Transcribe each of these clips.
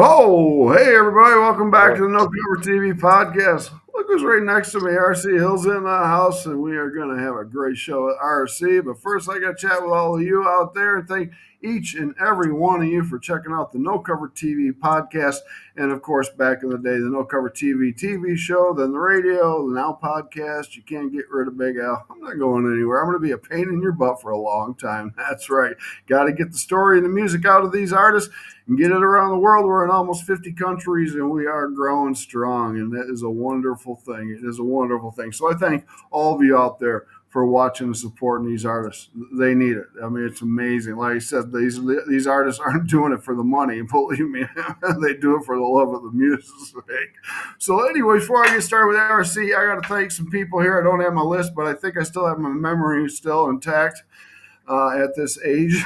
Oh, hey everybody, welcome back Well, to the No Cover TV podcast. Look who's right next to me. RC Hill's in the house, and we are going to have a great show at RC. But first, I got to chat with all of you out there and thank each and every one of you for checking out the No Cover TV podcast. And of course, back in the day, the No Cover TV show, then the radio, the now podcast. You can't get rid of Big Al. I'm not going anywhere. I'm going to be a pain in your butt for a long time. That's right. Got to get the story and the music out of these artists and get it around the world. We're in almost 50 countries and we are growing strong. And that is a wonderful thing. It is a wonderful thing. So I thank all of you out there for watching and supporting these artists. They need it. I mean, it's amazing. Like I said, these artists aren't doing it for the money. Believe me, they do it for the love of the music. So, anyway, before I get started with RC, I got to thank some people here. I don't have my list, but I think I still have my memory still intact at this age.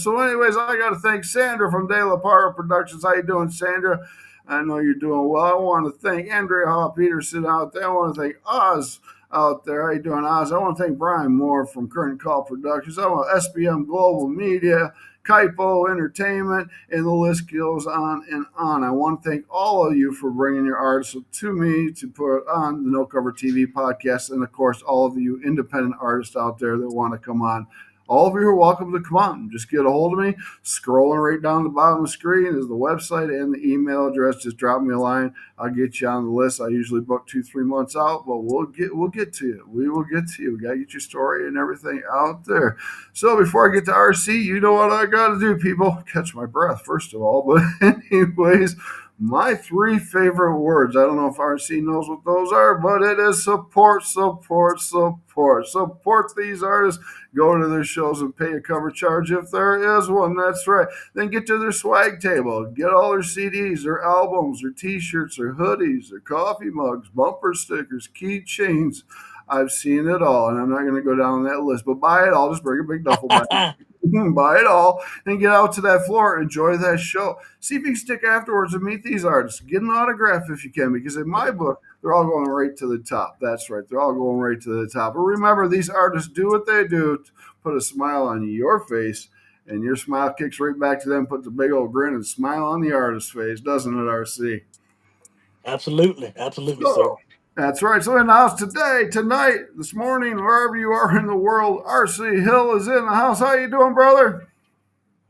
So, anyways, I got to thank Sandra from De La Parra Productions. How you doing, Sandra? I know you're doing well. I want to thank Andrea Hall Peterson out there. I want to thank Oz out there. How you doing, Oz? I want to thank Brian Moore from Current Call Productions. I want SBM Global Media, Kaipo Entertainment, and the list goes on and on. I want to thank all of you for bringing your artists to me to put on the No Cover TV podcast, and of course, all of you independent artists out there that want to come on. All of you are welcome to come on. Just get a hold of me. Scrolling right down the bottom of the screen is the website and the email address. Just drop me a line. I'll get you on the list. I usually book 2-3 months out, but we'll get to you. We will get to you. We gotta get your story and everything out there. So before I get to RC, you know what I gotta do, people. Catch my breath first of all. But anyways, my three favorite words. I don't know if RC knows what those are, but it is support, support, support. Support these artists. Go to their shows and pay a cover charge if there is one. That's right. Then get to their swag table. Get all their CDs, their albums, their t-shirts, their hoodies, their coffee mugs, bumper stickers, keychains. I've seen it all, and I'm not going to go down that list. But buy it all. Just bring a big duffel bag. Buy it all and get out to that floor. Enjoy that show. See if you can stick afterwards and meet these artists. Get an autograph if you can, because in my book, they're all going right to the top. That's right. They're all going right to the top. But remember, these artists do what they do to put a smile on your face, and your smile kicks right back to them, puts a big old grin and smile on the artist's face, doesn't it, RC? absolutely, absolutely, sir. So that's right. So in the house today, tonight, this morning, wherever you are in the world, RC Hill is in the house. How you doing, brother?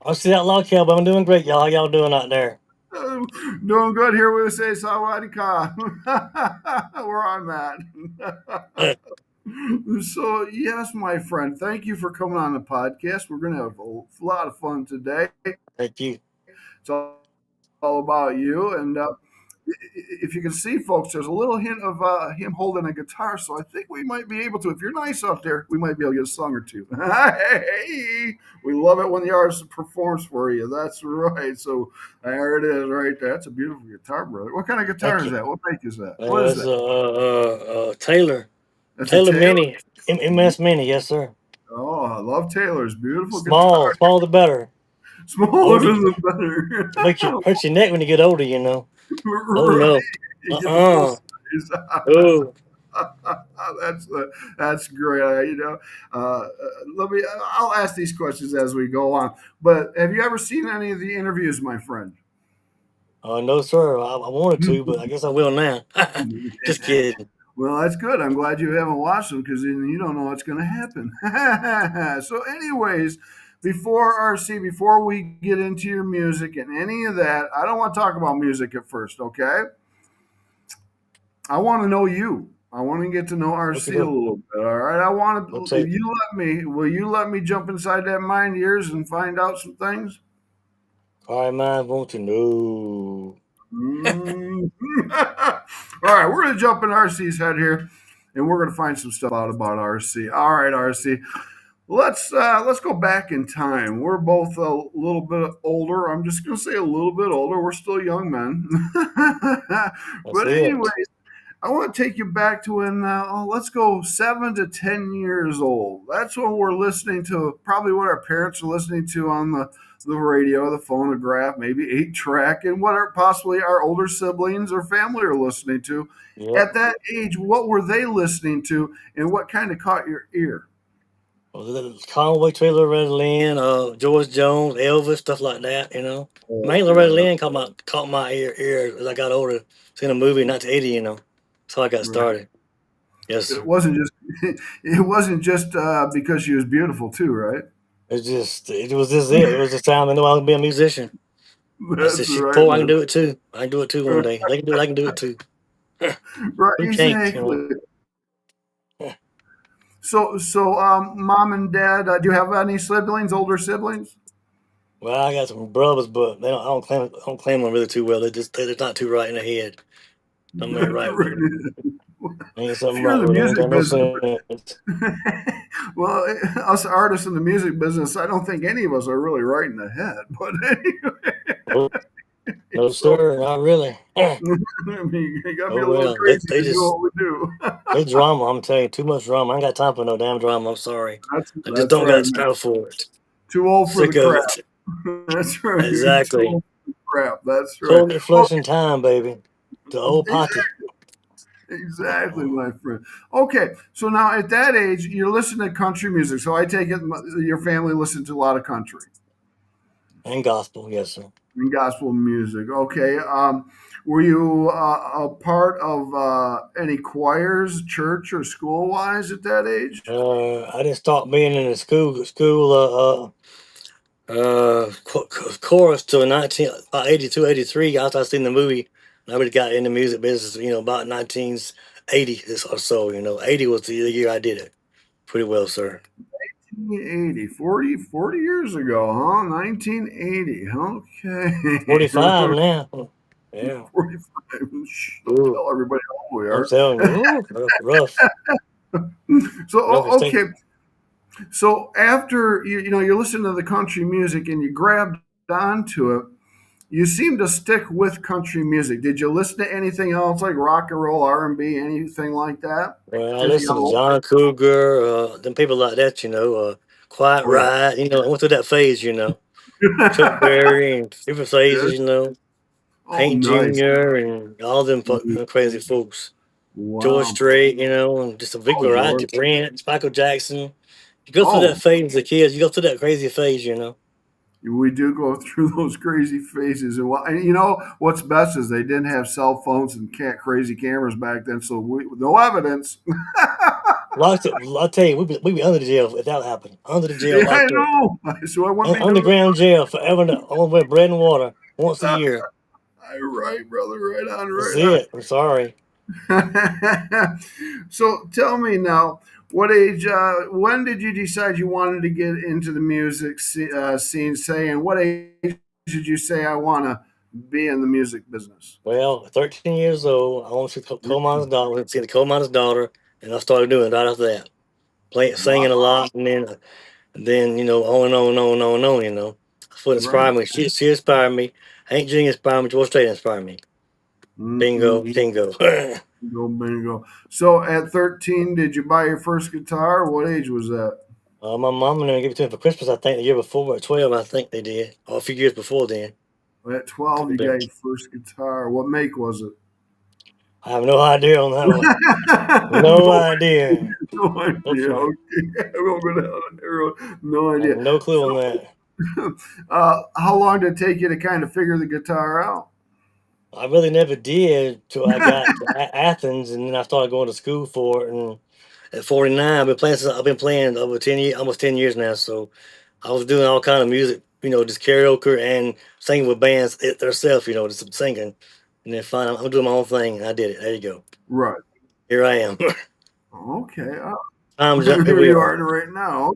I see that log cab. I'm doing great, y'all. How y'all doing out there? Uh, Doing good here. We say Sawadika. Where I'm at. So, yes, my friend, thank you for coming on the podcast. We're going to have a lot of fun today. Thank you. It's all about you. And if you can see, folks, there's a little hint of him holding a guitar. So I think we might be able to, if you're nice out there, we might be able to get a song or two. Hey, we love it when the artist performs for you. That's right. So there it is right there. That's a beautiful guitar, brother. What kind of guitar Thank is you. that? What make is that? What is It's that? Taylor. That's a Taylor Taylor? Mini. MS Mini, yes, sir. Oh, I love Taylor's beautiful Small, guitar. small the better. Smaller Older, the better. makes you hurt your neck when you get older, you know. Oh Right. no. You get the full Uh-uh. size. Oh, That's great. Let me. I'll ask these questions as we go on. But have you ever seen any of the interviews, my friend? no, sir. I wanted to, but I guess I will now. Just kidding. Well, that's good. I'm glad you haven't watched them because then you don't know what's going to happen. So, anyways, before RC, before we get into your music and any of that, I don't want to talk about music at first. Okay, I want to know you. I want to get to know Okay, RC a go. little bit. All right. I want We'll to. If take. you let me, will you let me jump inside that mind of yours and find out some things? All right, man. Want to know? Mm. All right, we're gonna jump in RC's head here, and we're gonna find some stuff out about RC. All right, RC, let's go back in time. We're both a little bit older. I'm just gonna say a little bit older. We're still young men, That's but it. anyways, I want to take you back to when, let's go 7 to 10 years old. That's when we're listening to probably what our parents are listening to on the radio, the phonograph, maybe 8 track, and what are possibly our older siblings or family are listening to. Yep. At that age, what were they listening to and what kind of caught your ear? Conway Twitty, Loretta Lynn, George Jones, Elvis, stuff like that. Oh, Mainly Loretta yeah. Lynn caught my ear as I got older. Seen a movie in 1980. That's how I got Right. started. Yes, It sir. wasn't just it wasn't just because she was beautiful too, right? It was just it. It was just time I knew I was gonna be a musician. I said, That's "She right, poor, I can man. do it too. I can do it too one day. They can do it. I can do it too. Right, Who can't?" exactly. So, mom and dad, do you have any siblings, older siblings? Well, I got some brothers, but they don't. I don't claim them really too well. They're not too right in the head. Something ain't right with them. Ain't If something you're in right the with them. Ain't music got no business, sense. well, us artists in the music business, I don't think any of us are really right in the head. But anyway, No, no, so sir, not really. I mean, you got to be Oh a little well, crazy to do what we do. they drama. I'm telling you, too much drama. I ain't got time for no damn drama. I'm sorry. I just That's don't right, got man. time for it. Too old for the Sick of crap. it. That's right. You're too Exactly. old for the crap. That's right. Toilet Well, flushing time, baby. The old potty. exactly, my friend. Okay, so now at that age, you're listening to country music. So I take it your family listened to a lot of country And gospel, yes, sir. and gospel music. Okay, were you a part of any choirs, church or school wise at that age? I didn't start being in the school chorus till 82, 83 after I seen the movie. I really got in the music business, about 1980 or so. 80 was the year I did it pretty well, sir. 1980, 40 years ago, huh? 1980. Okay. 45 now. Yeah. 45. Shh, don't Ooh, tell everybody how old we I'm are. telling you, ooh, rough, So, rough is taken. okay. So after you're listening to the country music and you grabbed onto it, you seem to stick with country music. Did you listen to anything else like rock and roll, R&B, anything like that Well, I as you got listened to older? John Cougar, them people like that, Quiet Oh yeah. Riot, I went through that phase, Chuck Berry and different phases, Yes. Oh, Hank nice. Jr. and all them crazy folks. George Wow. Strait, and just a big Oh, variety. George. Prince, Michael Jackson. You go through that Oh, phase as a kid. You go through that crazy phase. we do go through those crazy phases, and you know what's best is they didn't have cell phones and crazy cameras back then, so no evidence. I'll tell you, we be under the jail if that happened. Under the jail, Yeah, I locked up. know. So I wouldn't be doing Underground jail forever, only with bread and water once a year. right, brother. Right on, That's right it. I'm sorry. on. So tell me now, what age? When did you decide you wanted to get into the music scene? Say, and what age did you say I want to be in the music business? Well, at 13 years old, I want to see coal miner's daughter. Went to see the coal miner's daughter, and I started doing it right after that, playing, Wow. singing a lot, and then on and on and on and on and on. That's what Right. inspired me. She inspired me. Hank Jr. inspired me. George Strait inspired me. Bingo, Mm-mm. bingo. Bingo, bingo. So at 13, did you buy your first guitar? What age was that? My mom and them gave it to me for Christmas. I think the year before, at 12, I think they did, or a few years before then. At 12, Could you have been. got your first guitar. What make was it? I have no idea on that one. No No, idea. no No idea. clue. Okay. I won't go down that road. No I have idea. no clue on So, that. how long did it take you to kind of figure the guitar out? I really never did till I got to Athens, and then I started going to school for it. And at 49, I've been playing over 10 years, almost 10 years now. So I was doing all kind of music, just karaoke and singing with bands themselves, just singing. And then finally, I'm doing my own thing, and I did it. There you go. Right. Here I am. Okay. Time jump. Here Here we you are. are right now.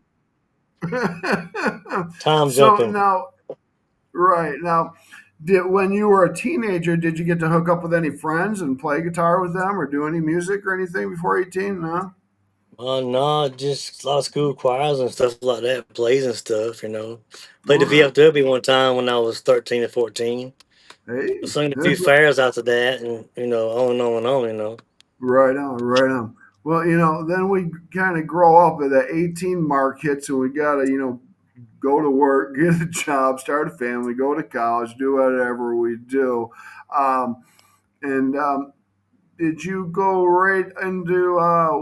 Time So jumping. now, right now, when you were a teenager, did you get to hook up with any friends and play guitar with them or do any music or anything before 18? No. No, just a lot of school choirs and stuff like that, plays and stuff. Played All the right. VFW one time when I was 13 or 14. I Hey, sung a few fairs after that, and on and on and on. right on, right on. Well, then we kind of grow up at the 18 mark hits and we got to, go to work, get a job, start a family, go to college, do whatever we do. And did you go right into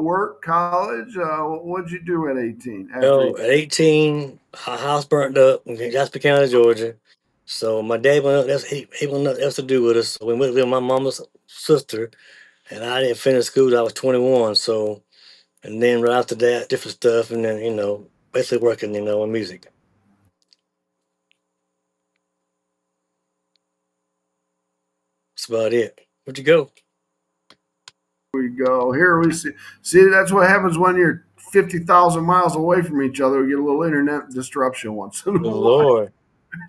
work, college? What'd you do at 18? After At 18, our house burnt up in Jasper County, Georgia. So my dad went up. He wanted nothing else to do with us. So we went to live with my mama's sister, and I didn't finish school till I was 21. So, and then right after that, different stuff, and then basically working, in music. That's about it. Where'd you go? we go, here we see. See, that's what happens when you're 50,000 miles away from each other. We get a little internet disruption once in a Good while. Lord.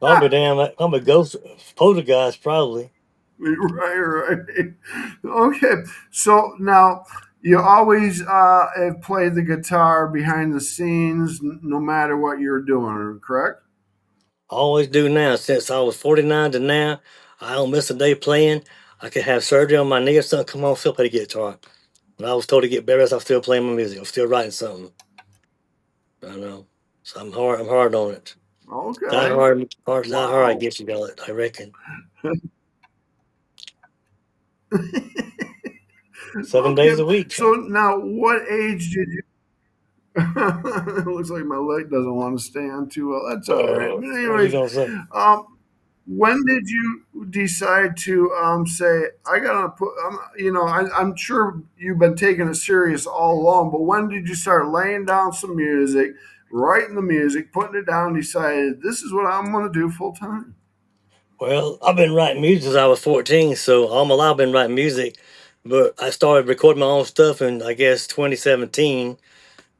I'm a ghost poltergeist, probably. Right, right. Okay, so now you always have played the guitar behind the scenes, no matter what you're doing, correct? I always do now. Since I was 49 to now, I don't miss a day playing. I could have surgery on my knee or something. Come on, still play the guitar. When I was told to get better, I'm still playing my music. I'm still writing something. I know. So I'm hard. I'm hard on it. Die Okay. hard, die hard. I Wow. guess you got it. I reckon. 7 days Okay. a week. So now, what age did you? It looks like my leg doesn't want to stand too well. That's all right. But What are you anyways, gonna say? um, when did you decide to say I gotta put? I'm sure you've been taking it serious all along, but when did you start laying down some music, writing the music, putting it down, decided this is what I'm going to do full time? Well, I've been writing music since I was 14, so all my life I've been writing music. But I started recording my own stuff in, I guess, 2017.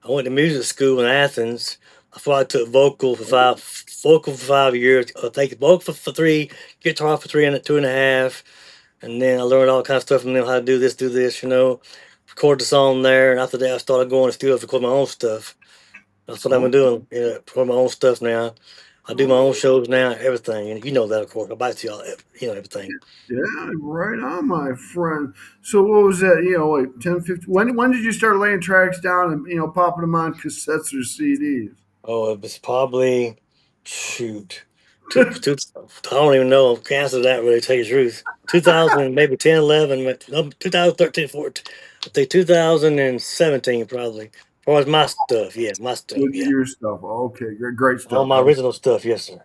I went to music school in Athens. Before I took vocal for 5 years. I think vocal for three, guitar for 3 and 2.5, and then I learned all kinds of stuff from them, how to do this, record the song there. And after that, I started going to studio to record my own stuff. That's what I've been Oh, doing. Record my own stuff now. I do my own oh, shows now, everything, and you know that, of course. I bite to y'all, everything. yeah, right on, my friend. So what was that? Like 10, 15. When did you start laying tracks down and popping them on cassettes or CDs? Oh, it was probably, shoot, I don't even know. Can't answer that really, to tell you the truth. 2000, maybe 10, 11, no, 2013, 14. I think 2017 probably. As far as my stuff, yeah, my stuff, With yeah. your stuff. Okay, great, great All stuff. my original stuff, yes, sir.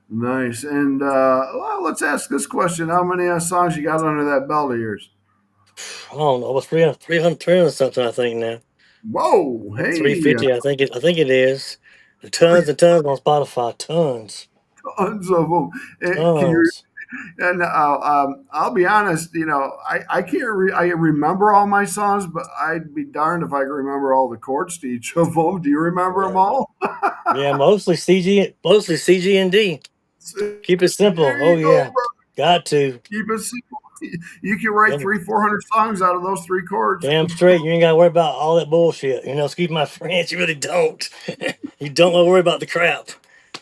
Nice. And well, let's ask this question: how many songs you got under that belt of yours? I don't know, what's 300 something, I think now. Whoa, hey, 350, I think it is. Tons and tons on Spotify, tons, tons of them. Can you? tons. And I'll be honest. I can't. I remember all my songs, but I'd be darned if I could remember all the chords to each of them. Do you remember them Yeah, all? yeah, mostly CG and D. Keep it simple. There Oh you go, yeah, bro. got to. Keep it simple. You can write Damn, 300, 400 songs out of those three chords. damn straight. You ain't got to worry about all that bullshit. Excuse my French. You really don't. You don't want to worry about the crap.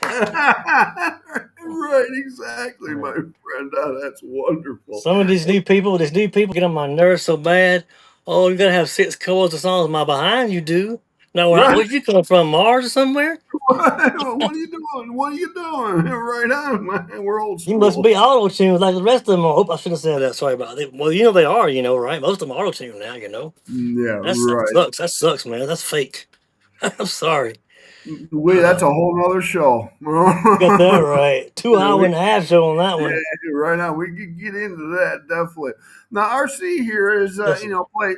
Right, exactly, my friend. Oh, that's wonderful. Some of these new people get on my nerves so bad. Oh, you gotta have 6 chords of songs. My behind you do. No, Right, where'd you come from? Mars or somewhere? right. What are you doing? What are you doing? Right on, man. We're old You must school. be auto tuned like the rest of them. I hope I shouldn't have said that. Sorry about it. Well, they are. Right? Most of them are auto tuned now. Yeah, That right. sucks. That sucks, man. That's fake. I'm sorry. Wait, that's a whole nother show. You got that right. Two Yeah, hour and a half show on that yeah, one. right now we could get into that definitely. Now RC here is Yes, sir. play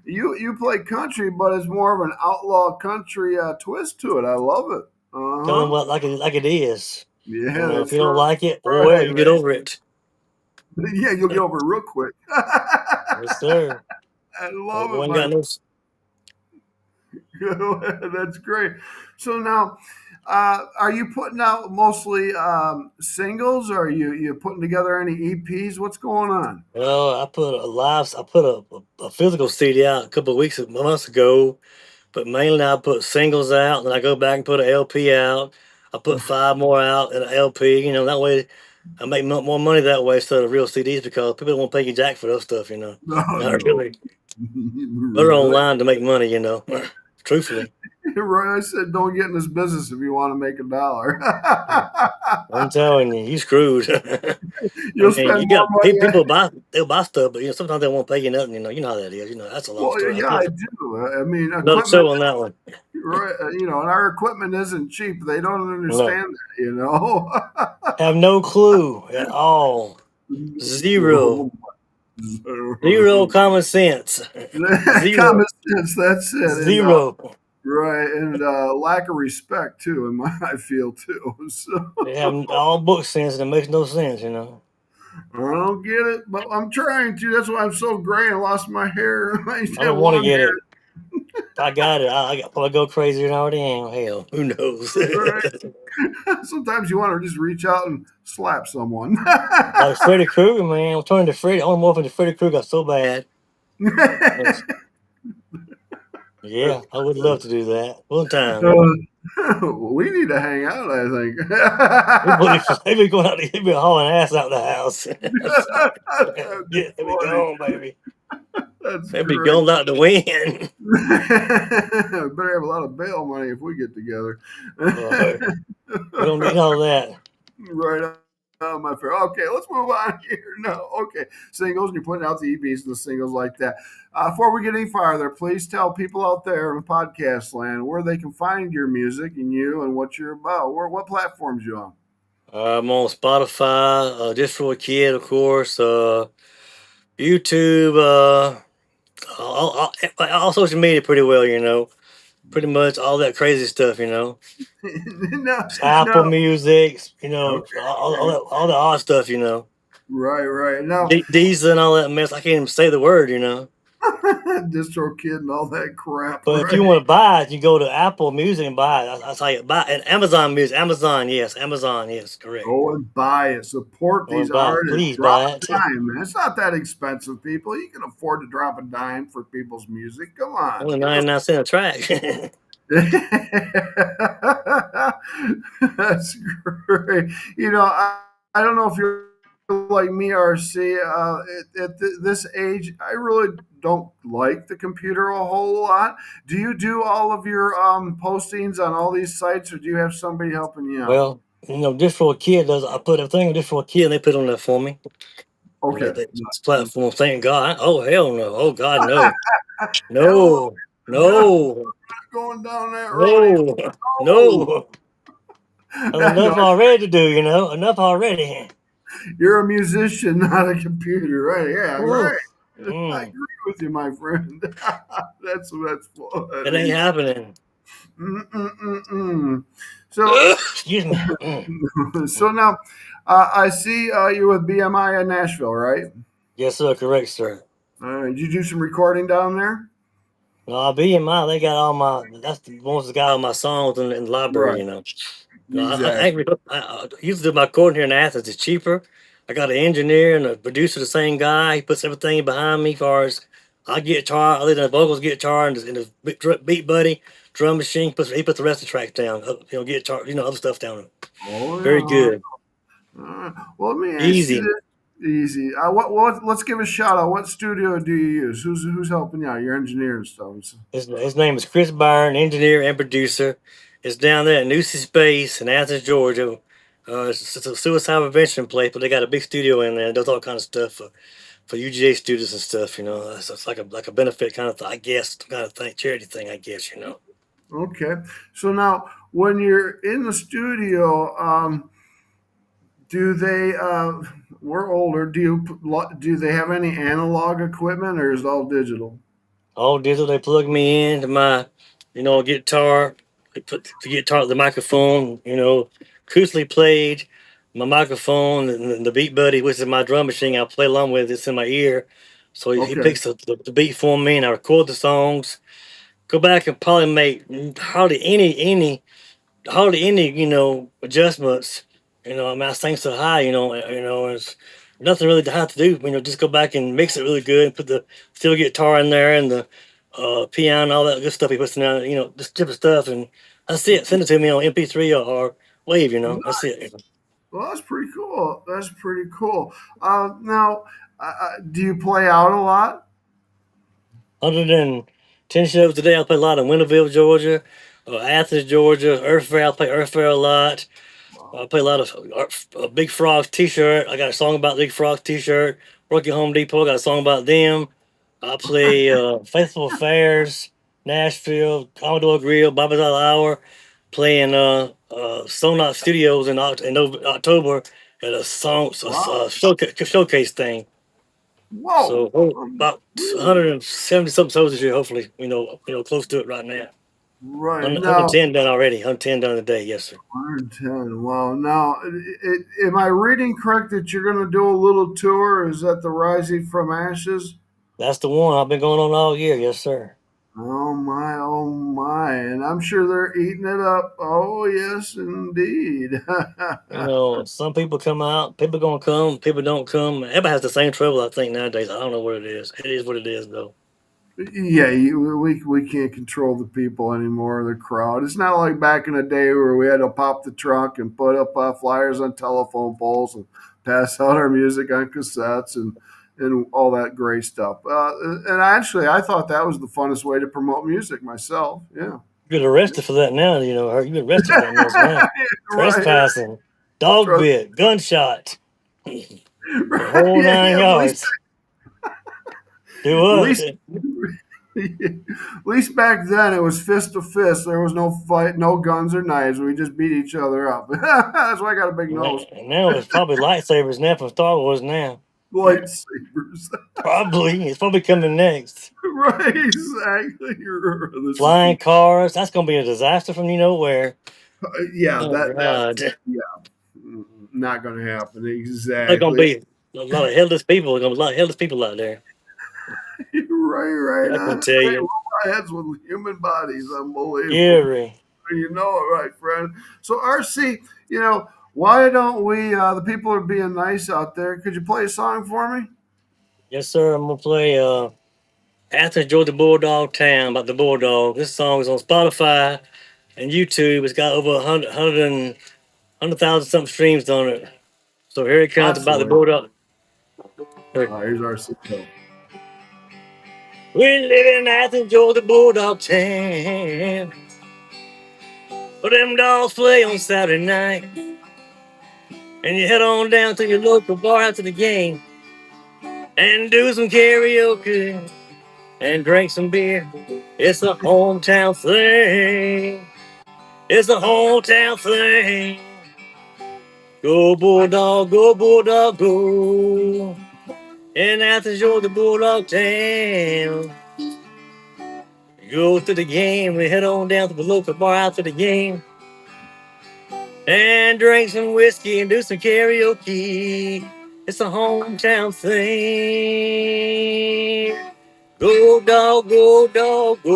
you play country, but it's more of an outlaw country twist to it. I love it. Uh Tell them huh. what like it is. Yeah, If that's you don't right. like it, oh well, Right, you get man. over it. Yeah, you'll get over it real quick. Yes, sir. I love You it, ain't my. got no. That's great. So now, are you putting out mostly singles, or are you putting together any EPs? What's going on? Well, I put a physical CD out a couple of months ago, but mainly I put singles out, then I go back and put an LP out. I put 5 more out in an LP. That way I make more money that way instead of real CDs because people don't want to pay you jack for those stuff. No, Not no. really. Better Right. online to make money. Truthfully. Right. I said, don't get in this business if you want to make a dollar. I'm telling you, you screwed. I You'll mean, spend you more got money. people buy. they'll buy stuff, but sometimes they won't pay you nothing. You know how that is. That's a long Well, story. yeah, I do. I mean, Another equipment, show on that one. right? And our equipment isn't cheap. They don't No, understand that. have no clue at all. Zero, zero common sense. Common Zero, sense. That's it. And zero. right, and lack of respect too. In my, I feel too. So They have all book sense, and it makes no sense. I don't get it, but I'm trying to. That's why I'm so gray. I lost my hair. I used to I have don't want to long get hair. it. If I got it, I probably go crazier than I already am. Hell, who knows? Right. Sometimes you want to just reach out and slap someone. Like Freddy Krueger, man. I'm turning to Freddy. I want to morph into Freddy Krueger so bad. Yes. Yeah, I would love to do that. One time. We need to hang out, I They think. be, they be going out, they be hauling ass out the house. That'd be Yeah, they be funny. gone, baby. That's They be great. gone out the wind. Better have a lot of bail money if we get together. Boy, we don't need all that. Right on, my friend. Okay, let's move on here. No, okay. Singles, and you're putting out the EPs and the singles like that. Before we get any farther, please tell people out there in podcast land where they can find your music and you and what you're about. What platforms you on? I'm on Spotify, just for a kid, of course. YouTube, all social media, pretty well. Pretty much all that crazy stuff. No, Apple no. Music. Okay. All the odd stuff. Right, right. Now, Diesel and all that mess. I can't even say the word. distro kid and all that crap, But if you right? want to buy it, you go to Apple Music and buy it. That's how you buy it. And Amazon Music. Amazon, yes, correct. Go and buy it. Support Go these and buy it. artists. Please Drop buy a it. dime, man. It's not that expensive, people. You can afford to drop a dime for people's music. Come on, Only give us. 99 cents a track. That's great. I don't know if you're like me, RC. At this age, I really don't like the computer a whole lot. Do you do all of your postings on all these sites, or do you have somebody helping you out? Well, just for a kid does. I put everything just for a kid, and they put it on there for me. Okay. This platform. Thank God. Oh hell no. Oh God no. Hello, No. not No. going down that road. No. Oh, No. no, Enough already to do. Enough already. you're a musician, not a computer, right? Yeah, Ooh. right. I Mm. agree with you, my friend. That's It ain't funny. happening. Mm-mm-mm-mm. So, Excuse me. Mm. so now I see you're with BMI in Nashville, right? Yes, sir. Correct, sir. Did you do some recording down there? No, BMI, they got all my. That's the ones that got all my songs in the library. Right. No, Exactly. I used to do my recording here in Athens. It's cheaper. I got an engineer and a producer, the same guy. He puts everything behind me. As far as I get guitar, I leave the vocals, guitar, and the beat buddy, drum machine. He puts the rest of the tracks down. Guitar, other stuff down. Oh Very yeah. good, Well, let me ask you easy. this. Easy. What? Let's give a shout out. What studio do you use? Who's helping you out? Your engineer and stuff. His name is Chris Byron, engineer and producer. It's down there at Nucy Space in Athens, Georgia. It's a suicide prevention place, but they got a big studio in there. It does all kind of stuff for UGA students and stuff. It's like a benefit kind of I guess kind of thing, charity thing. I guess. Okay. So now, when you're in the studio, do they? We're older. Do they have any analog equipment, or is it all digital? All digital. They plug me into my guitar. They put the guitar, the microphone. Acoustically played. My microphone and the beat buddy, which is my drum machine, I play along with. It's in my ear, so he Okay. picks the beat for me, and I record the songs. Go back and probably make hardly any adjustments. I mean, I sing so high. It's nothing really to have to do. Just go back and mix it really good and put the steel guitar in there and the piano and all that good stuff he puts in there. Just different stuff, and that's it. Send it to me on MP3 or Wave. That's it. Well, that's pretty cool. That's pretty cool. Now, do you play out a lot? Other than 10 shows today, I play a lot in Winterville, Georgia, Athens, Georgia, Earth Fair. I play Earth Fair a lot. I play a lot of Big Frogs T-shirt. I got a song about Big Frogs T-shirt. Working Home Depot got a song about them. I play Faithful Affairs, Nashville, Commodore Grill, Bobby's All Hour. Playing Sonox Studios in October at a Wow. showcase thing. Whoa. So about 170 something shows this year. Hopefully, close to it right now. Right now, 110 done already. 110 done today. Yes, sir. 110. Wow. Now, am I reading correct that you're going to do a little tour? Is that the Rising from Ashes? That's the one I've been going on all year. Yes, sir. Oh my, oh my. And I'm sure they're eating it up. Oh, yes, indeed. Some people come out, people gonna come, people don't come. Everybody has the same trouble, I think, nowadays. I don't know what it is. It is what it is, though. Yeah, we can't control the people anymore, the crowd. It's not like back in the day where we had to pop the trunk and put up flyers on telephone poles and pass out our music on cassettes and all that great stuff. And actually, I thought that was the funnest way to promote music myself. Yeah. You get arrested for that now, you get arrested for that mess now. Right. Trespassing, dog Trust, bit, gunshot, the right. whole Yeah, nine yeah. yards. Do At what? least at least back then it was fist to fist. There was no fight, no guns or knives. We just beat each other up. That's why I got a big nose. Now it's probably lightsabers now from Star Wars now. Lightsabers. Probably. It's probably coming next. Right, exactly. This is Flying cars. That's going to be a disaster from you know where. yeah, Oh, that God. yeah, not going to happen. There's going to Exactly. be a lot of headless people. There's going to be a lot of headless people out there. Right. I can tell Right. you. Robot heads with human bodies. Unbelievable. Eerie. You know it, right, friend. So RC, why don't we? The people are being nice out there. Could you play a song for me? Yes, sir. I'm going to play Athens, Georgia Bulldog Town about the Bulldog. This song is on Spotify and YouTube. It's got over 100,000 something streams on it. So here it comes about the Absolutely. Bulldog. Here's RC. We live in Athens, Georgia Bulldog Town. But them dogs play on Saturday night. And you head on down to your local bar after the game and do some karaoke and drink some beer. It's a hometown thing. It's a hometown thing. Go Bulldog, go Bulldog, go. In Athens, Georgia Bulldog Town. Go to the game. We head on down to the local bar after the game and drink some whiskey and do some karaoke. It's a hometown thing. Go dog, go dog, go.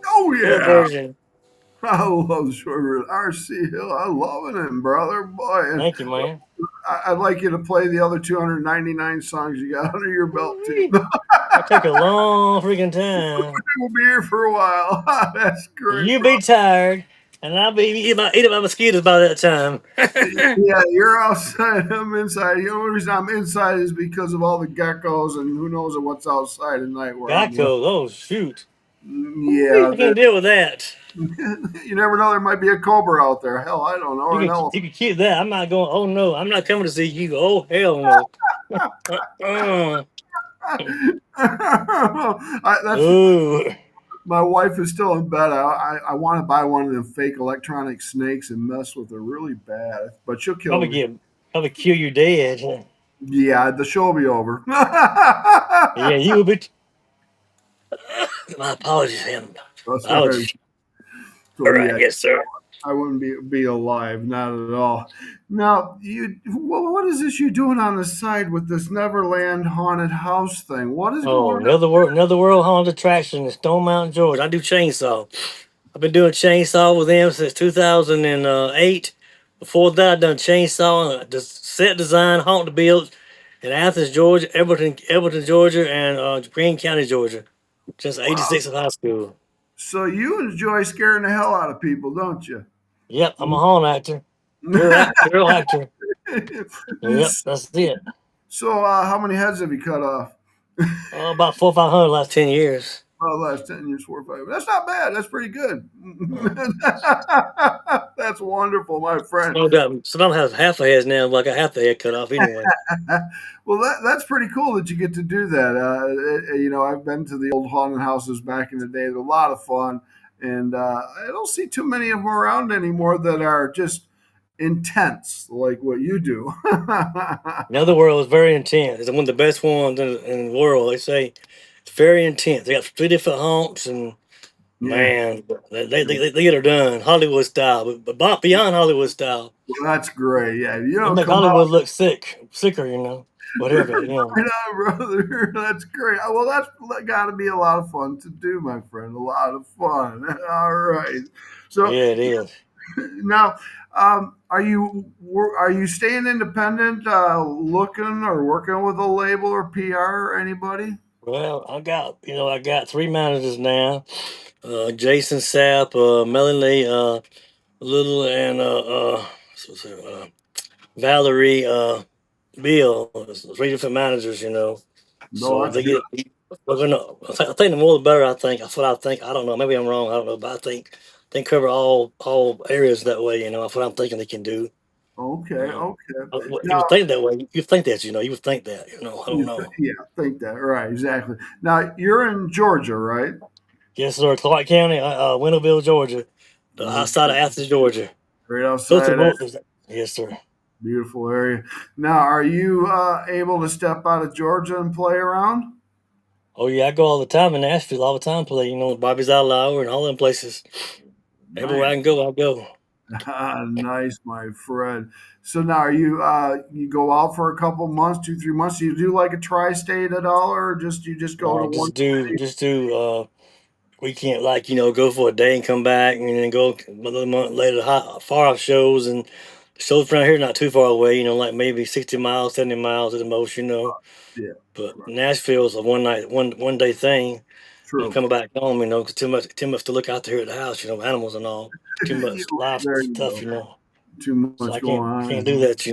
Oh Short yeah. version. I love Sugar RC Hill. I love it, brother. Boy, and Thank you, man. I'd like you to play the other 299 songs you got under your belt too. I take a long freaking time. We'll be here for a while. That's great, You bro. be tired, and I'll be eating my mosquitoes by that time. Yeah, you're outside. I'm inside. The only reason I'm inside is because of all the geckos and who knows what's outside at night where I'm living. Geico, oh shoot. Yeah, I can't deal with that. you never know. There might be a cobra out there. Hell, I don't know, or an You elephant. can keep that. I'm not going. Oh no, I'm not coming to see you. Oh hell no. That's Ooh, my wife is still in bed. I want to buy one of them fake electronic snakes and mess with her really bad, but she'll kill me. probably kill you dead. Yeah, the show will be over. Yeah, you will be. My apologies, man. That's all right. Apologies. So All right, yeah, yes, sir. I wouldn't be alive, not at all. Now, what is this you doing on the side with this Neverland haunted house thing? What is Oh, going on? another world haunted attraction in Stone Mountain, Georgia. I do chainsaw. I've been doing chainsaw with them since 2008. Before that, I've done chainsaw, set design, haunt the builds in Athens, Georgia, Everton, Georgia, and Greene County, Georgia. Since Wow. '86 in high school. So you enjoy scaring the hell out of people, don't you? Yep, I'm a haunt actor. Real actor. Yep, that's it. So, how many heads have you cut off? About 400 or 500 last 10 years. Well, the last 10 years, 4 or 5. That's not bad. That's pretty good. Uh, That's wonderful, my friend. some of them have half a head now. Like I got half the head cut off anyway. Well, that's pretty cool that you get to do that. I've been to the old haunted houses back in the day. They're a lot of fun, and I don't see too many of them around anymore that are just intense like what you do. Another world is very intense. It's one of the best ones in the world. They say it's very intense. They got 3 different honks, and Yeah, man, they get her done Hollywood style, but beyond Hollywood style. well, that's great. Yeah, you They don't make come out. Hollywood look sicker, whatever, Right on, brother. That's great. Well, that's got to be a lot of fun to do, my friend. A lot of fun. All right. So Yeah, it is. now, are you staying independent, looking or working with a label or PR or anybody? Well, I got 3 managers now. Jason Sapp, Melanie Little, and Valerie Bill. 3 different managers, No, So that's they good. get. We're gonna. I think the more the better. I think that's what I think. I don't know. Maybe I'm wrong. I don't know, but I think they cover all areas that way. That's what I'm thinking they can do. Okay, Uh, okay. you Now, would think that way. You think that. You would think that. I don't know. yeah, think that right, exactly. Now you're in Georgia, right? Yes, sir. Clark County, Winterville, Georgia, outside of Okay, Athens, Georgia. right Close to outside that both. Yes, sir. beautiful area. Now, are you able to step out of Georgia and play around? Oh yeah, I go all the time in Nashville. All the time play. Bobby's Out Loud and all them places. Everywhere I Nice. can go, I go. Nice, my friend. So now are you go out for a couple months, 2, 3 months? Do you do like a tri-state at all, or you just go to No, one city? just do. We can't go for a day and come back and then go another month later. Far off shows and shows around here not too far away. Like maybe 60 miles, 70 miles at the most. Yeah, But right. Nashville's a one day thing. And True. coming back home, 'cause too much to look out there at the house. Animals and all. Too much life There you stuff. go. Too So much I going can't do on. that.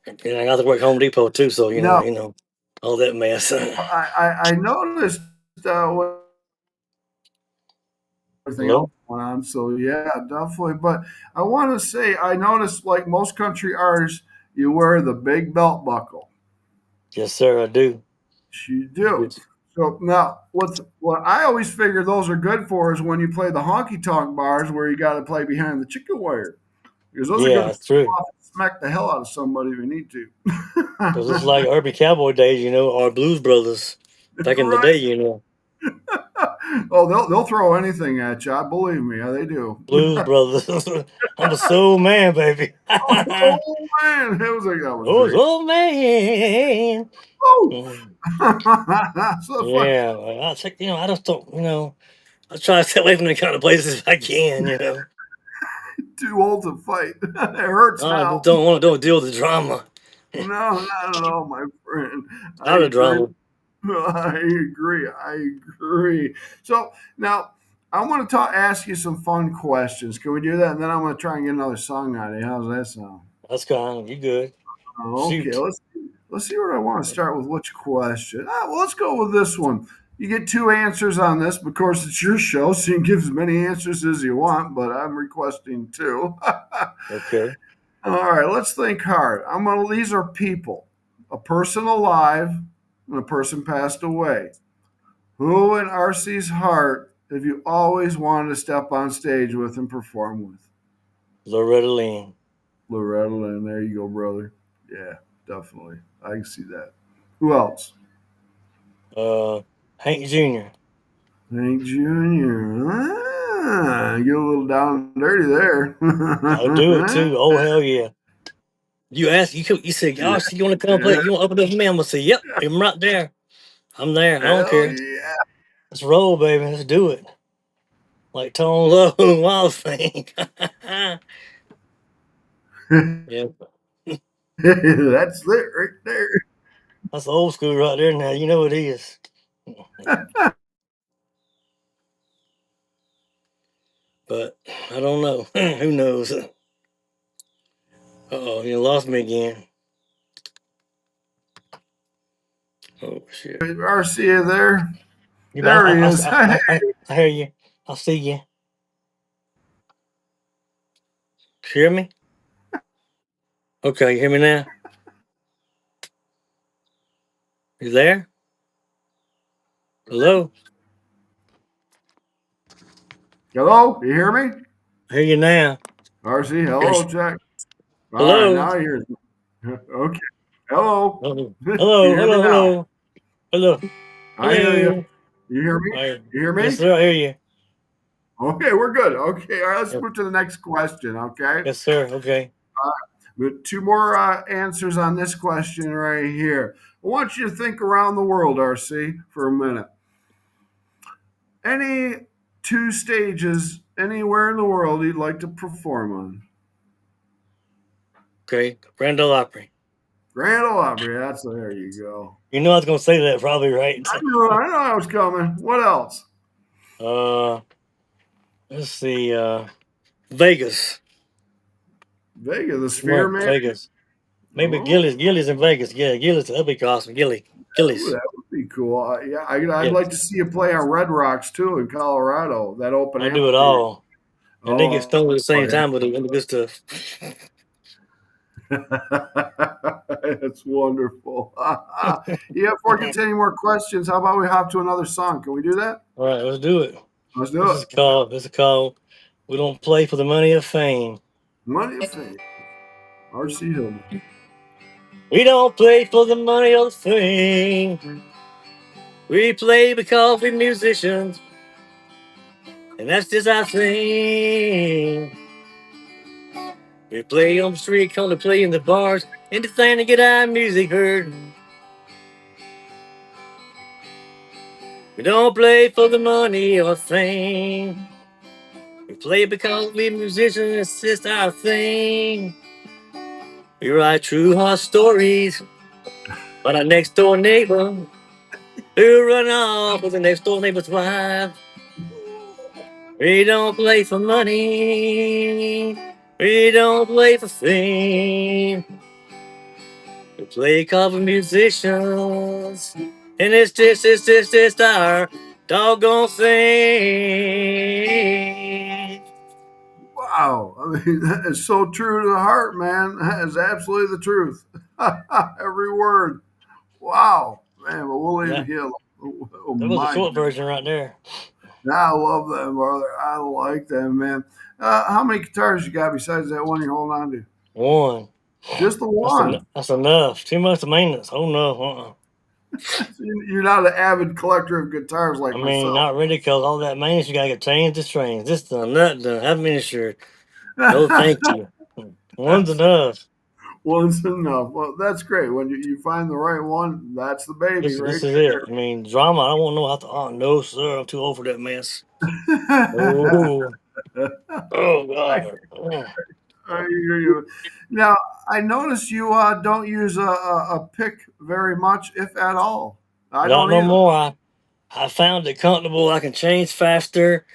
And I got to work Home Depot too. So Now, all that mess. I noticed what everything else Hello. going on. So yeah, definitely. But I want to say I noticed like most country artists, you wear the big belt buckle. Yes, sir. I do. You do. Yes. So now, what I always figure those are good for is when you play the honky tonk bars where you got to play behind the chicken wire because those are Yeah, going to that's true. smack the hell out of somebody if you need to. Cause it's like Urban Cowboy days, or Blues Brothers back in the Right? day. Oh, they'll throw anything at you. Believe me, yeah, they do. Blues Brothers. I'm a soul man, baby. Oh man, that was Oh, great. soul man. Oh, Mm, so fun. yeah, I check. I just don't. I try to stay away from the kind of places if I can. Too old to fight. It hurts I now. just don't deal with the drama. No, not at all, my friend. I Out of agree. drama. I agree. I agree. So now I want to ask you some fun questions. Can we do that? And then I'm going to try and get another song out of you. How's that sound? That's kind. You good? Okay, Shoot. let's see what I want to start with. Which question? Well, let's go with this one. You get two answers on this. Of course, it's your show, so you can give as many answers as you want. But I'm requesting two. Okay. All right, let's think hard. These are people, a person alive and a person passed away. Who in RC's heart have you always wanted to step on stage with and perform with? Loretta Lynn. Loretta Lynn. There you go, brother. Yeah, definitely. I can see that. Who else? Hank Jr. Hank Jr. Get a little down and dirty there. I'll do it too. Oh hell yeah. You said, Yeah, oh, so you want to come play? yeah, You want to open up for me? I'm gonna say, yep, I'm right there. I'm there. I don't hell care. yeah. Let's roll, baby. Let's do it. Like Tone Low and Wild Thing. Yeah, That's it right there. that's old school right there. Now you know it is. But I don't know. Who knows? Oh, you lost me again. Oh shit! RC, you there? You know, There he is. I hear you. I see you. Hear me? Okay, you hear me now? You there? Hello? Hello, you hear me? I hear you now. RC, hello, check. All right, Hello? now he hears me. Okay. Hello. Hello? You Hello? hear me Hello? now? Hello? Hello? I hear you. Hello? You hear me? All right. You hear Yes, me? sir. I hear you. Okay, we're good. Okay, all right, let's Yep. move to the next question. Okay. Yes, sir. Okay. But two more answers on this question right here. I want you to think around the world, RC, for a minute. Any two stages anywhere in the world you'd like to perform on? Okay. Grand Ole Opry. Grand Ole Opry. There you go. You know I was gonna say that probably, right? I know I was coming. What else? uh, let's see. Vegas. Vegas, the Sphere, What? maybe. Vegas. Maybe Oh, Gillies. Gillies in Vegas. Yeah, Gillies. That'd be awesome. ooh, Gillies. that would be cool. Yeah, I'd Yeah. like to see you play on Red Rocks too in Colorado. That open I do it amphitheater. all. And they get Oh, stoned at the oh same time with the good stuff. yeah. That's wonderful. Yeah, before I get to any more questions, how about we hop to another song? Can we do that? All right, let's do it. Let's do it. This is called We Don't Play for the Money of Fame. Money of Fame. R.C. Hillman. We don't play for the money of fame. We play because we're musicians, and that's just our thing. We play on the street, come to play in the bars, anything to get our music heard. We don't play for the money or fame. We play because we're musicians, it's just our thing. We write true heart stories about our next door neighbor who run off with the next door neighbor's wife. We don't play for money. We don't play for fame. We play cover musicians. And it's just our doggone thing. Wow. I mean, that is so true to the heart, man. That is absolutely the truth. Every word. Wow. Man, but we'll leave Yeah, it here. Oh, that was a my short goodness. version right there. I love them, brother. I like them, man. How many guitars you got besides that one you're holding on to? One. Just the one. That's enough. Too much maintenance. Oh no. You're not an avid collector of guitars I like mean, myself. not really, cause all that maintenance you gotta get changed to trains. This done, that done. Have me insured. No, thank you. One's That's enough. One's enough. Well, that's great. When you find the right one, that's the baby This right is it. I mean, drama. I don't want to know how to. Oh no, sir. I'm too old for that mess. there. Oh, oh God. Oh. I hear you. Now, I notice you don't use a pick very much, if at all. I Not don't no either. more. I found it comfortable. I can change faster,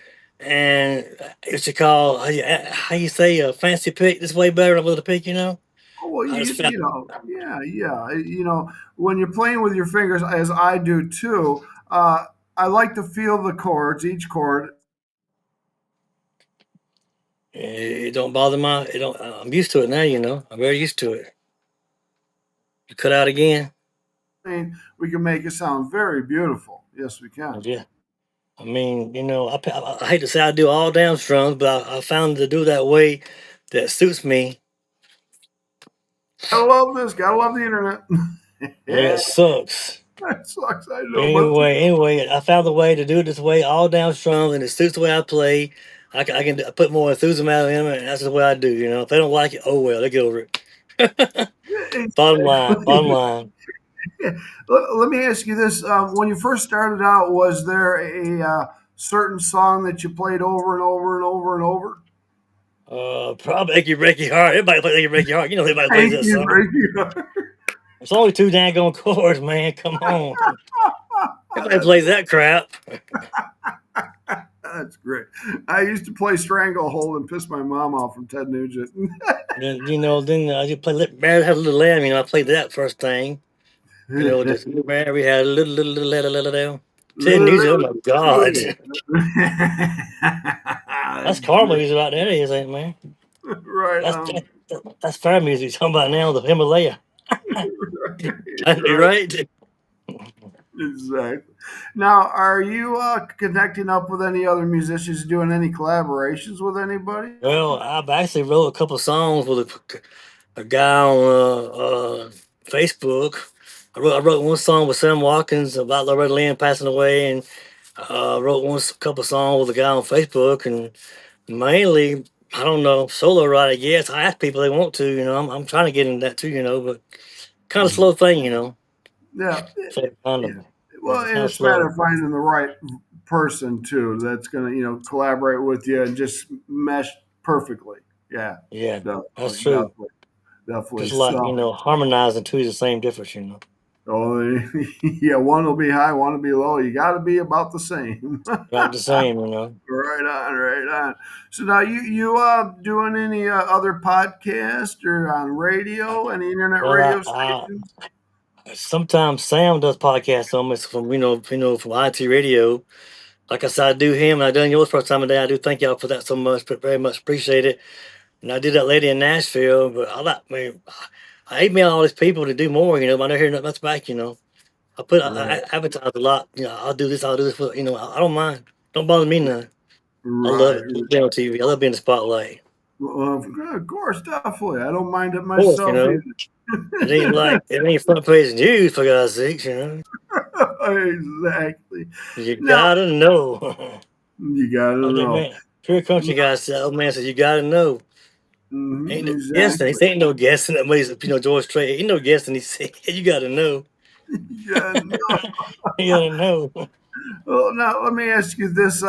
and it's a call. How you say a fancy pick? This way better with a pick. You know. Oh, well, I just found. yeah, yeah. When you're playing with your fingers, as I do too, I like to feel the chords, each chord. It don't bother my. It don't. I'm used to it now. You know. I'm very used to it. Cut out again. I mean, we can make it sound very beautiful. Yes, we can. Yeah. I mean, you know, I hate to say I do all down strums, but I found to do that way that suits me. Gotta love this. Gotta love the internet. Yeah, Yeah, it sucks. that sucks. I know, but Anyway, I found the way to do it this way, all down strums, and it suits the way I play. I can put more enthusiasm out in it, and that's the way I do. You know, if they don't like it, oh well, they get over it. Bottom line, bottom exactly. line. Let me ask you this: when you first started out, was there a certain song that you played over and over and over and over? Probably Achy Breaky Heart. Everybody plays Achy Breaky Heart. You know, everybody plays Thank that you, song. Frankie. It's only two dang on chords, man. Come on, everybody That's plays that crap. that's great. I used to play Stranglehold and piss my mom off from Ted Nugent. Then you know, then I just play Barely Have a Little Lamb. You know, I played that first thing. You know, just Mary had a little down. 10 years. Oh Little my God, Tony. that's That's car great. music right there, is ain't man? Right That's on. that's fire music. You're talking about now the Himalaya. You're Right. right. Exactly. Now, are you connecting up with any other musicians, doing any collaborations with anybody? Well, I've actually wrote a couple songs with a guy on Facebook. I wrote one song with Sam Watkins about Loretta Lynn passing away, and wrote a couple songs with a guy on Facebook, and mainly I don't know solo writing. Yes, I ask people they want to. You know, I'm trying to get into that too. You know, but kind of Mhm. slow thing. You know, Yeah. so kind Yeah. of Well, and kind of it's a matter slow. of finding the right person too that's going to, collaborate with you and just mesh perfectly. Yeah. Yeah, that's Definitely. true. Definitely. Definitely. Just like So, harmonizing two is the same difference. You know, oh, yeah, one will be high, one will be low. You got to be about the same. right the same. You know. Right on, right on. So now you doing any other podcast or on radio, any internet Well, radio stations? sometimes Sam does podcasts on us from from IT radio. Like I said, I do him, and I done yours first time today. I do thank y'all for that so much, but very much appreciate it. And I did that lady in Nashville, but I email all these people to do more. You know, but I don't hear nothing else back. You know, I Right, advertise a lot. You know, I'll do this, I'll do this. For, I don't mind. Don't bother me none. I love right. it. I love being on TV. I love being in the spotlight. Well, of course, definitely. I don't mind it Of course, myself either. it ain't front page news for God's sakes. Exactly. You Now gotta know. you got to Oh, that know. man, pure country guy said, "Old man said you gotta know." Ain't no guessing. He Exactly. said, ain't no guessing. That way, George Strait. Ain't no guessing. He said, you gotta know. Yeah. You gotta know. Well, now let me ask you this: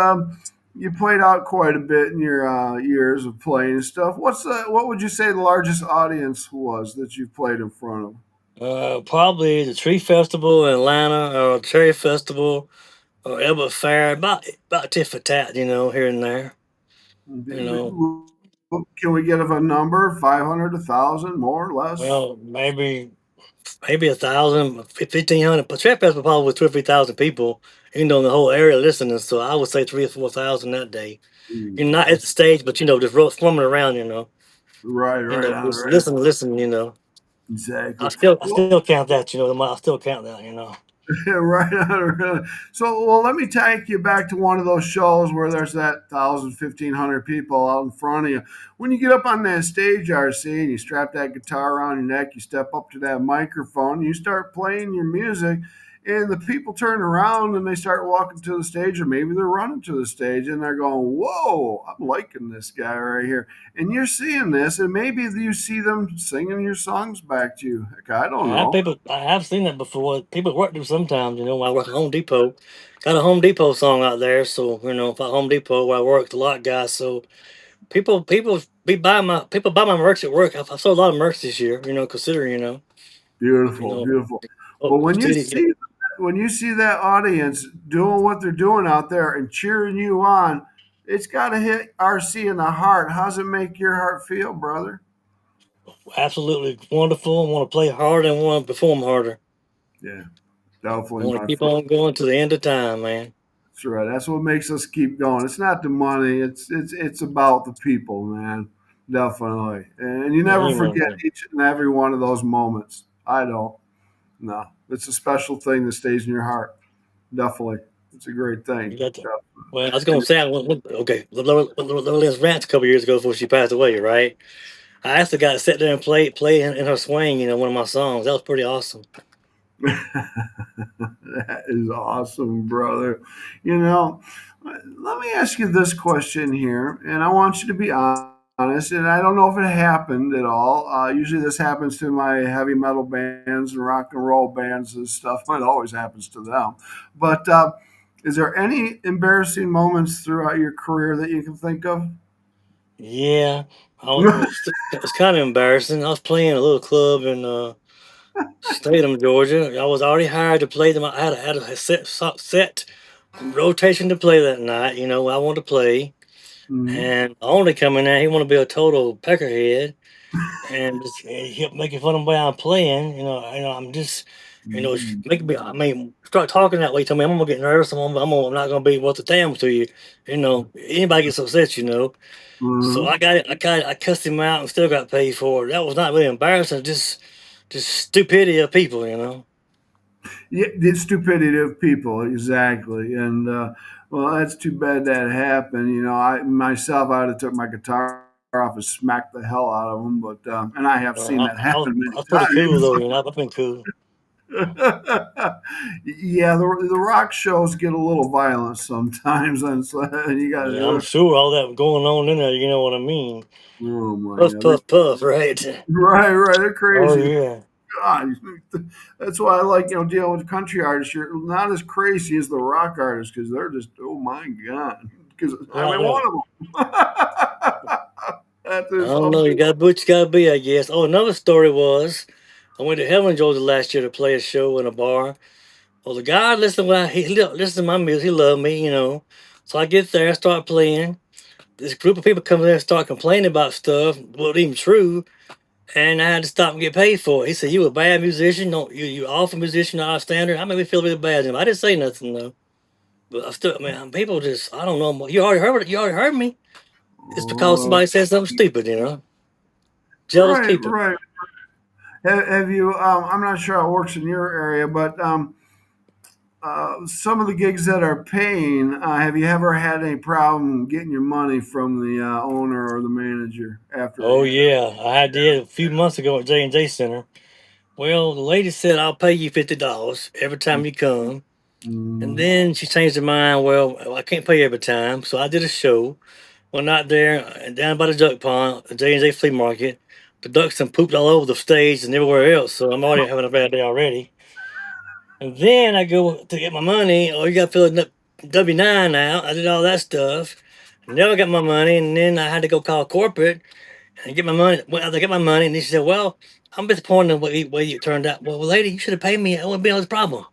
you played out quite a bit in your years of playing and stuff. What would you say the largest audience was that you played in front of? Probably the Tree Festival in Atlanta, or Cherry Festival, or Elba Fair. About tit for tat, here and there. You know, Can we get a number? 500, 1,000, more or less? well, maybe 1,000, 1,500. But Cherry Festival probably was 2 or 3,000 people. The whole area listening. So I would say 3 or 4,000 that day. You're not at the That's stage, but just swarming around. right, right on, Just right on. listen. Exactly. I Well, still count that. I still count that. right on, right on. So, well, let me take you back to one of those shows where there's that 1,000, 1,500 people out in front of you. When you get up on that stage, RC, and you strap that guitar around your neck, you step up to that microphone, you start playing your music, and the people turn around and they start walking to the stage, or maybe they're running to the stage and they're going, "Whoa, I'm liking this guy right here." And you're seeing this, and maybe you see them singing your songs back to you. Heck, I don't know. I have seen that before. People work do sometimes. When I work at Home Depot, got a Home Depot song out there. So if at Home Depot where I worked a lot, guys. So people buy my merch at work. I've sold a lot of merch this year. Considering you Beautiful, know, beautiful. oh, Well, cities. when you see that audience doing what they're doing out there and cheering you on, it's got to hit RC in the heart. How's it make your heart feel, brother? Absolutely wonderful. I want to play harder and want to perform harder. Yeah, I definitely, want to my keep friend. on going to the end of time, man. That's right. That's what makes us keep going. It's not the money. It's about the people, man. Definitely. And you never Amen, forget man. each and every one of those moments. I don't. No, it's a special thing that stays in your heart. Definitely, it's a great You thing. got to. Well, I was gonna say, okay, Loretta Rance a couple years ago before she passed away, right? I actually got to sit there and play in her swing, one of my songs. That was pretty awesome. That is awesome, brother. You know, let me ask you this question here, and I want you to be honest. And I don't know if it happened at all. Usually, this happens to my heavy metal bands and rock and roll bands and stuff. It always happens to them. But is there any embarrassing moments throughout your career that you can think of? Yeah, it was kind of embarrassing. I was playing a little club in Statham, Georgia. I was already hired to play them. I had a set rotation to play that night. I wanted to play. Mhm. And the owner coming in, he want to be a total peckerhead, and just he kept making fun of the way I'm playing. I'm just, Mhm. making me. I mean, start talking that way. He told me I'm gonna get nervous. I'm not gonna be worth a damn to you. Anybody gets upset. So Mhm. I cussed him out and still got paid for it. That was not really embarrassing. Just stupidity of people. Yeah, the stupidity of people, exactly. And well, that's too bad that happened. I myself, I'd have took my guitar off and smacked the hell out of them. But and I have seen that happen I many was pretty cool times. though. I've been cool. Yeah, the rock shows get a little violent sometimes, and so you got to Yeah, do I'm it. sure all that going on in there. You know what I mean? Oh my Puff, God, puff, puff. Right? right, they're Oh crazy. yeah. God, that's why I like dealing with country artists. You're not as crazy as the rock artists because they're just oh my God. Because I'm Well, one of them. That I is don't know. You got to be what you got to be, I guess. Oh, another story was I went to Helen, Georgia last year to play a show in a bar. Well, the guy listened when he listened to my music. He loved me. So I get there, I start playing. This group of people come there and start complaining about stuff. Wasn't even true. And I had to stop and get paid for it. He said, "You a bad musician? Don't you awful musician, not our standard." I made me feel really bad. I didn't say nothing though. But I still, man, people just, I don't know. You already heard me. It's because oh, somebody said something stupid. Jealous right, people. right. Have you? I'm not sure how it works in your area, but some of the gigs that are paying, have you ever had any problem getting your money from the owner or the manager after? Oh yeah, I did a few months ago at J&J Center. Well, the lady said I'll pay you $50 every time you come, and Mm, then she changed her mind. Well, I can't pay every time, so I did a show. Well, not there, down by the duck pond, the J&J flea market. The ducks and pooped all over the stage and everywhere else, so I'm already having a bad day already. And then I go to get my money. Oh, you got to fill a W-9 out. I did all that stuff. Never got my money, and then I had to go call corporate and get my money. Well, I get my money, and she said, "Well, I'm disappointed in the way you turned out." Well, lady, you should have paid me. It wouldn't be no problem.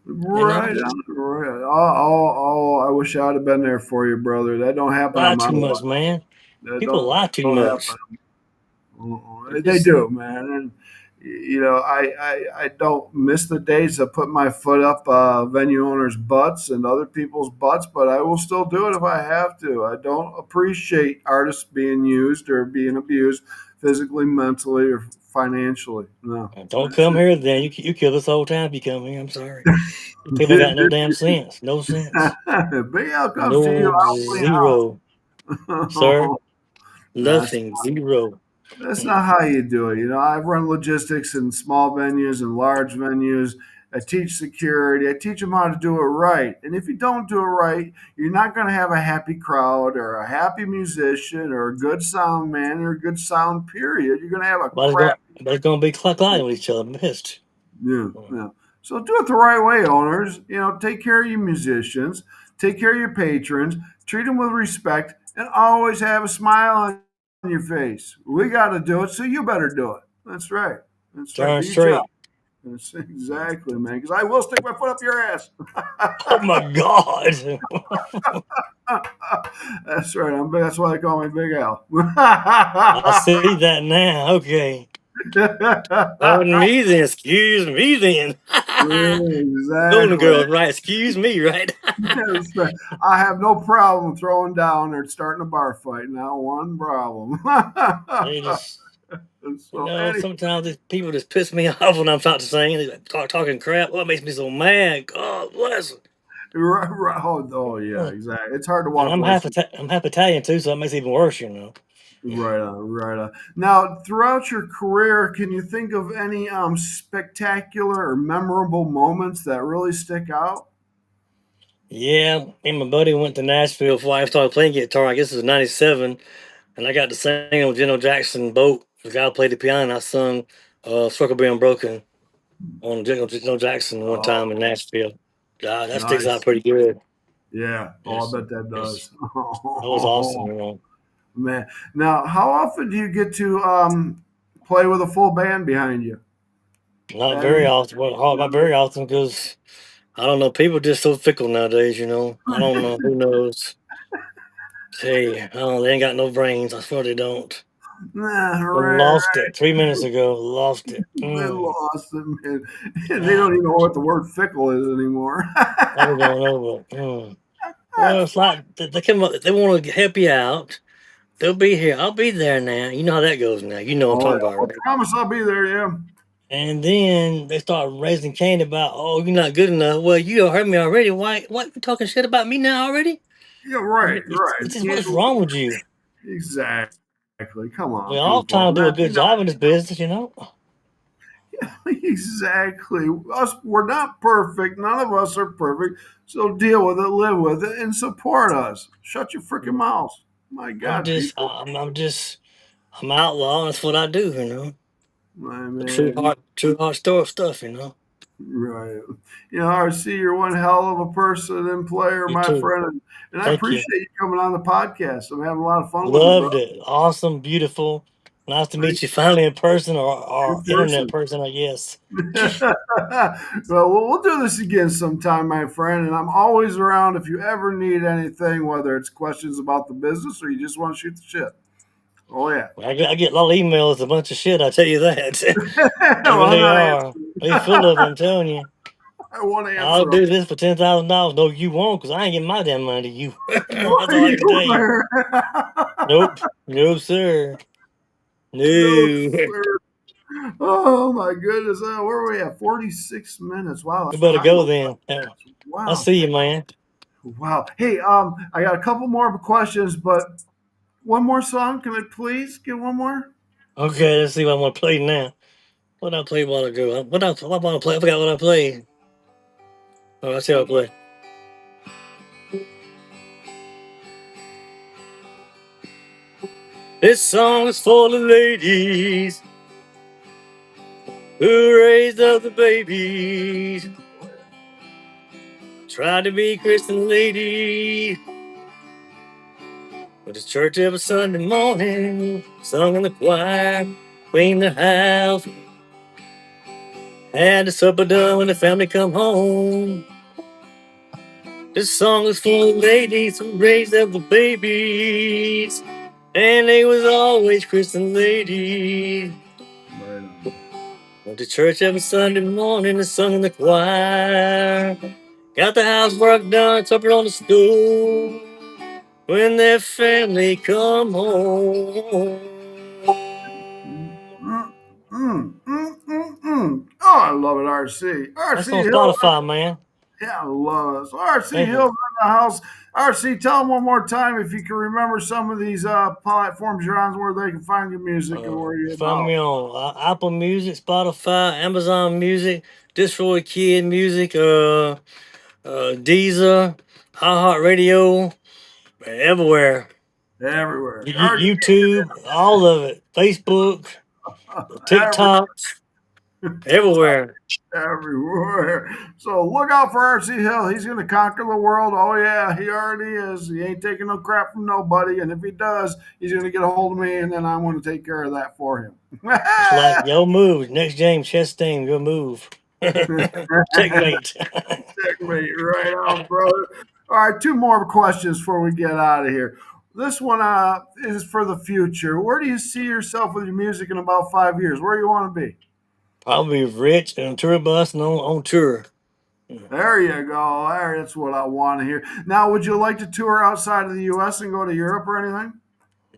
You know, right, right. Oh, I wish I'd have been there for you, brother. That don't happen lie on my too watch. much, man. That People lie too don't much. happen. They Just do, man. And I don't miss the days of putting my foot up venue owners' butts and other people's butts, but I will still do it if I have to. I don't appreciate artists being used or being abused physically, mentally, or financially. No, don't that's come it. here. Then you kill this whole time if you come here. I'm sorry. You people got no damn sense. No sense. Big Al comes to you, No I'll clean zero, sir. house. That's Nothing. Zero. That's not how you do it. I've run logistics in small venues and large venues. I teach security. I teach them how to do it right. And if you don't do it right, you're not going to have a happy crowd or a happy musician or a good sound man or a good sound period. You're going to have a crap. But it's gonna be colliding with each other. Missed. Yeah, yeah. So do it the right way, owners. Take care of your musicians, take care of your patrons, treat them with respect, and always have a smile on your face. We got to do it, so you better do it. That's right. That's right. Darn Do your job. straight. That's exactly, man. Because I will stick my foot up your ass. Oh my God. That's right. That's why they call me Big Al. I see that now. Okay. Pardon me then. Excuse me then. Golden Exactly. Girls, right? Excuse me, right? Yes, I have no problem throwing down or starting a bar fight. Not one problem. They just, So, sometimes people just piss me off when I'm about to sing. They talking crap. What makes me so mad? God bless them. right, right. Oh, yeah, exactly. It's hard to And walk away from. I'm half Italian too, so that makes it even worse. Right on, right on. Now, throughout your career, can you think of any spectacular or memorable moments that really stick out? Yeah, me and my buddy went to Nashville before I started playing guitar. I guess it was '97, and I got to sing on General Jackson boat. The guy who played the piano. And I sung "Circle Being Broken" on General Jackson one Oh, time in Nashville. God, that sticks out nice. pretty good. Yeah. Oh, I Yes, bet that yes, does. that was awesome. Man. Now, how often do you get to play with a full band behind you? Not very Any? often. Well, not very often because I don't know. People just so fickle nowadays. I don't know. Who knows? Hey, oh, they ain't got no brains. I swear they don't. Nah, They right. lost it 3 minutes ago. Lost it. They lost them, man. And they don't God, even know what the word fickle is anymore. probably don't know, but well, it's like they come up. They want to help you out. They'll be here. I'll be there now. You know how that goes now. You know what I'm Oh, talking yeah. about, I right? promise I'll be there, yeah. And then they start raising Cain about, oh, you're not good enough. Well, you heard me already. Why you talking shit about me now already? Yeah, right, right. It's just Yeah, what's wrong with you? exactly. Come We on, all people. trying to do a good job in this business, you know. Exactly. We're not perfect. None of us are perfect. So deal with it, live with it, and support us. Shut your freaking mouths. My I'm God, just, people. I'm outlaw. That's what I do, you know. I The mean, true heart store stuff, you know. right. RC, you're one hell of a person and player, You my too. friend. And I Thank appreciate you. you coming on the podcast. I'm having a lot of fun with you, bro. Loved it. Awesome, beautiful. Nice to Thank meet you finally in person or you in internet person. person, I guess. Well, we'll do this again sometime, my friend. And I'm always around if you ever need anything, whether it's questions about the business or you just want to shoot the shit. Oh, yeah. I get a lot of emails, a bunch of shit. I tell you that. They Well, I'm really not are. answering. They full of it. I'm telling you. I won't I'll answer them. do this for $10,000. No, you won't, because I ain't getting my damn money to you. That's What are all I can you tell you. wearing? Nope. No, sir. No, No. sir. Oh, my goodness. Where are we at? 46 minutes. Wow, We that's better time go goes then. by Yeah. fast. I'll Wow. see you, man. Wow. Hey, I got a couple more questions, but one more song. Can I please get one more? Okay, let's see what I'm gonna play now. What I played a while ago? What I want to play? I forgot what I played. Oh, let's see what I play. This song is for the ladies who raised up the babies. Tried to be Christian lady. Went to church every Sunday morning. Sung in the choir. Cleaned the house. Had the supper done when the family come home. This song is for the ladies who raised up the babies. And they was always Christian ladies. Right on. Went to church every Sunday morning and sung in the choir. Got the housework done, supper on the stove. When their family come home. Mm, mm, Oh, I love it, RC. That's RC on Hill. Spotify, man. Yeah, I love it. So RC Thank you. Hill's in the house. RC, tell them one more time if you can remember some of these platforms you're on where they can find your music and where you're Find about. me on Apple Music, Spotify, Amazon Music, Destroy Kid Music, Deezer, iHeartRadio, everywhere. Everywhere. RC, YouTube, all of it. Facebook, TikTok, everywhere. everywhere. So look out for RC Hill. He's going to conquer the world. Oh, yeah, he already is. He ain't taking no crap from nobody. And if he does, he's going to get a hold of me, and then I'm going to take care of that for him. It's like your move. Next James Chastain, your move. Checkmate. Checkmate, right on, brother. All right, two more questions before we get out of here. This one is for the future. Where do you see yourself with your music in about 5 years? Where do you want to be? Probably rich and tour bus and on tour. There you go. That's what I want to hear. Now, would you like to tour outside of the U.S. and go to Europe or anything?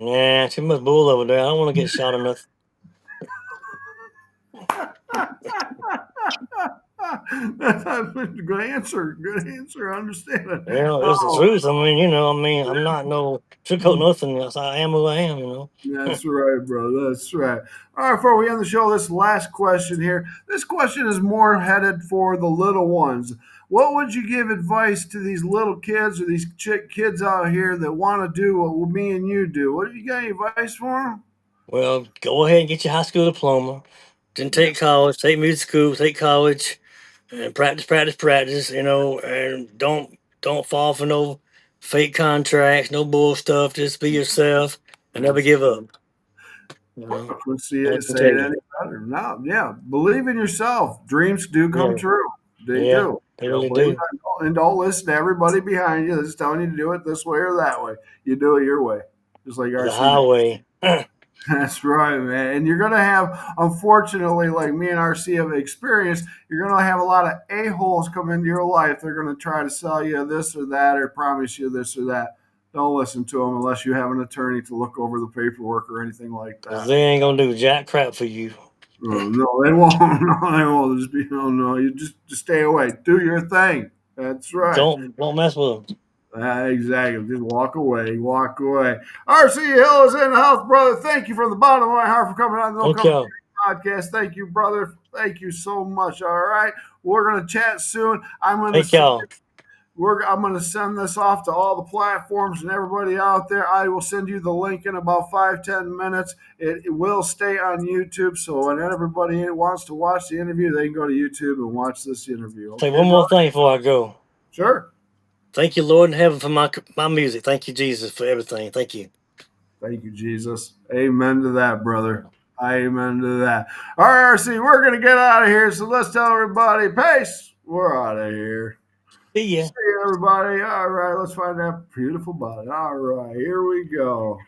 Nah, too much bull over there. I don't want to get shot or nothing. That's a good answer. Good answer. I understand it. You know, it's the Oh, truth. I'm not no sugarcoat nothing else. I am who I am, you know. that's right, bro. That's right. All right, before we end the show, this last question here. This question is more headed for the little ones. What would you give advice to these little kids or these kids out here that want to do what me and you do? What you got? Any advice for them? Well, go ahead and get your high school diploma. Then Yeah. take college, take music school, take college, and practice, practice, practice. You know, and don't fall for no fake contracts, no bull stuff. Just be yourself and never That's give up. You I know, couldn't see all I it can say tell it you. any better. No, yeah. Believe in yourself. Dreams do come Yeah, true. They Yeah, do. they You don't really believe do. that, and don't listen to everybody behind you that's telling you to do it this way or that way. You do it your way, just like The RC does. highway. That's right, man. And you're going to have, unfortunately, like me and RC have experienced, you're going to have a lot of a-holes come into your life. They're going to try to sell you this or that or promise you this or that. Don't listen to them unless you have an attorney to look over the paperwork or anything like Because that. they ain't going to do jack crap for you. No, they won't. No, they won't. Just be, no, no. You just stay away. Do your thing. That's right. Don't mess with them. Exactly. Just walk away. Walk away. RC Hill is in the house, brother. Thank you from the bottom of my heart for coming on the No Thank Comfort y'all. Podcast. Thank you, brother. Thank you so much. All right. We're gonna chat soon. Thank y'all. I'm gonna send this off to all the platforms and everybody out there. I will send you the link in about 5-10 minutes. It will stay on YouTube, so when everybody wants to watch the interview, they can go to YouTube and watch this interview. Say Okay, one bro? more thing before I go. Sure. Thank you, Lord in heaven, for my music. Thank you, Jesus, for everything. Thank you. Thank you, Jesus. Amen to that, brother. Amen to that. All right, RC, we're going to get out of here. So let's tell everybody, peace. We're out of here. See ya. See you, everybody. All right, let's find that beautiful body. All right, here we go.